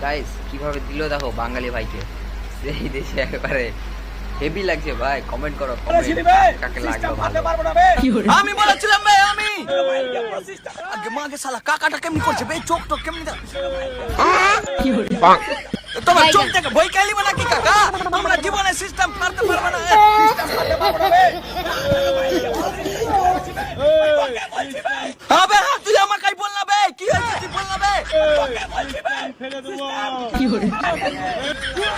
Guys কিভাবে দিল দেখো বাঙালি ভাইকে, সেই দেশে একেবারে হেভি লাগছে ভাই। কমেন্ট করো কাকে লাগলো ভালো। আমি বলেছিলাম ভাই, আমি আগে মাকে শালা কাকাটা কেমনি করছে বে, চোখ তো কেমনি তোমার চোখ দেখে ভয় খাইলিব নাকি কাকা? আমরা জীবনে সিস্টেম পারতে পারবো না, আবে হ্যাঁ তুই আমাকে বল না বে, কি হয়েছে তুই বল না বে।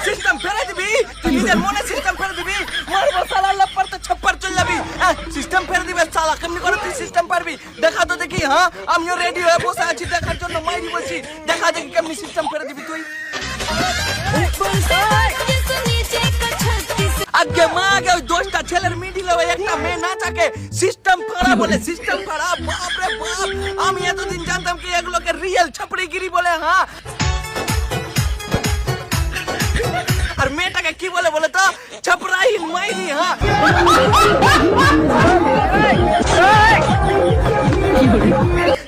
সিস্টেম ফেলে দিবি তুই, নিজের মনে সিস্টেম ফেলে দিবি, মারবো শালা লাপার তো ছাপ্পার চলে যাবি। সিস্টেম ফেলে দিবে শালা, কেমনি করে তুই সিস্টেম পারবি? দেখা তো দেখি। হ্যাঁ আমিও রেডি হয়ে বসে আছি দেখার জন্য, মাইরি বলছি দেখা দেখি কেমনি সিস্টেম ফেলে দিবি তুই। আগে মা আগে ওই 10টা ছেলের মিডিলে ওই একটা মেয়ে না থাকে, সিস্টেম ফাড়া বলে, সিস্টেম ফাড়া। বাপ রে বাপ, আমি এতদিন জানতাম কি এগুলোকে রিয়েল ছাপড়িগিরি বলে। হ্যাঁ আর মেয়েটাকে কি বলে বলে তো? ছাপড়াইন মাইরি। হ্যাঁ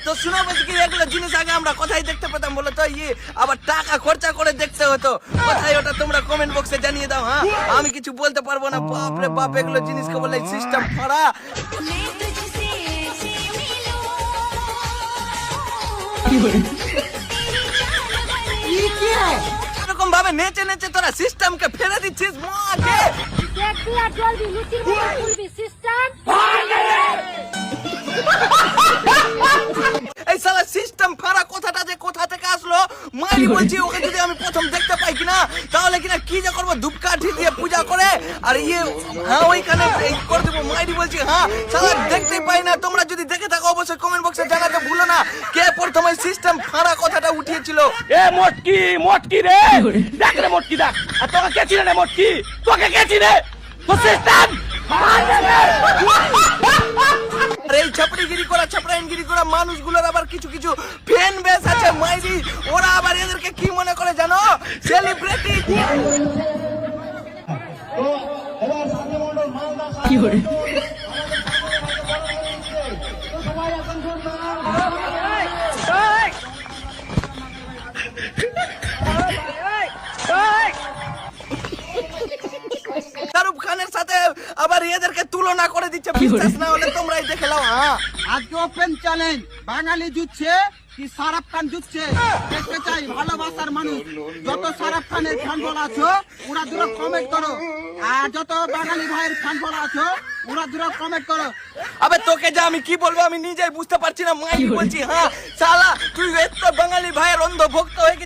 তো শোনা বলছি কি, এগুলো জিনিস আগে আমরা কোথায় দেখতে পেতাম বলে তো? ইয়ে আবার টাকা খরচা করে দেখতে হতো কোথায়, ওটা তোমরা কমেন্ট বক্সে জানিয়ে দাও। হ্যাঁ আমি কিছু বলতে পারবো না। বাপ রে বাপ, এগুলো জিনিসকে বলে সিস্টেম ফাড়া। এরকম ভাবে নেচে নেচে তোরা সিস্টেমকে ফেলে দিচ্ছিস মাকে। এই শালা সিস্টেম ফাড়া কথাটা যে কোথা থেকে আসলো মারি বলছি। ওকে যদি আমি প্রথম দেখতে পাই কিনা তাহলে কিনা কি যে করবো, ধূপকাঠি দিয়ে পূজা করে আর ইয়ে হ্যাঁ ওইখানে করে দেবো মারি বলছি। হ্যাঁ শালা দেখতেই পাই না। তোমরা যদি দেখে থাকো অবশ্যই কমেন্ট বক্সে জানাতে ভুলো না কে প্রথমে সিস্টেম ফাড়া কথাটা উঠিয়েছিল। এ মটকি মটকি রে, দেখ রে মটকি দেখ। আর তোকে কে চিনে রে মটকি? তোকে কে চিনে? তো সিস্টেম এই ছাপড়িগিরি করা ছাপড়াইনগিরি করা মানুষগুলোর আবার কিছু কিছু ফ্যান বেস আছে মাইরি। ওরা আবার এদেরকে কি মনে করে জানো? সেলিব্রিটি। শাহরুখ খানের সাথে আবার এদেরকে তুলনা করে দিচ্ছে। বিশ্বাস না হলে তোমরাই দেখে নাও। হ্যাঁ আজকে ওপেন চ্যালেঞ্জ, বাঙালি জুটছে কি শাহরুখ খান জুটছে দেখতে চাই। ভালোবাসার মানুষ যত শাহরুখ খানের ফ্যান বলা আছো ওরা দূরে কমেন্ট করো, আর যত বাঙালি ভাইয়ের ফ্যান বলা আছো ওরা দূরে কমেন্ট করো। আবে তোকে যে আমি কি বলবো আমি নিজেই বুঝতে পারছি না মাইরি বলছি। হ্যাঁ শালা তুই এত বাঙালি ভাইয়ের অন্ধ ভক্ত হয়ে গেছিস।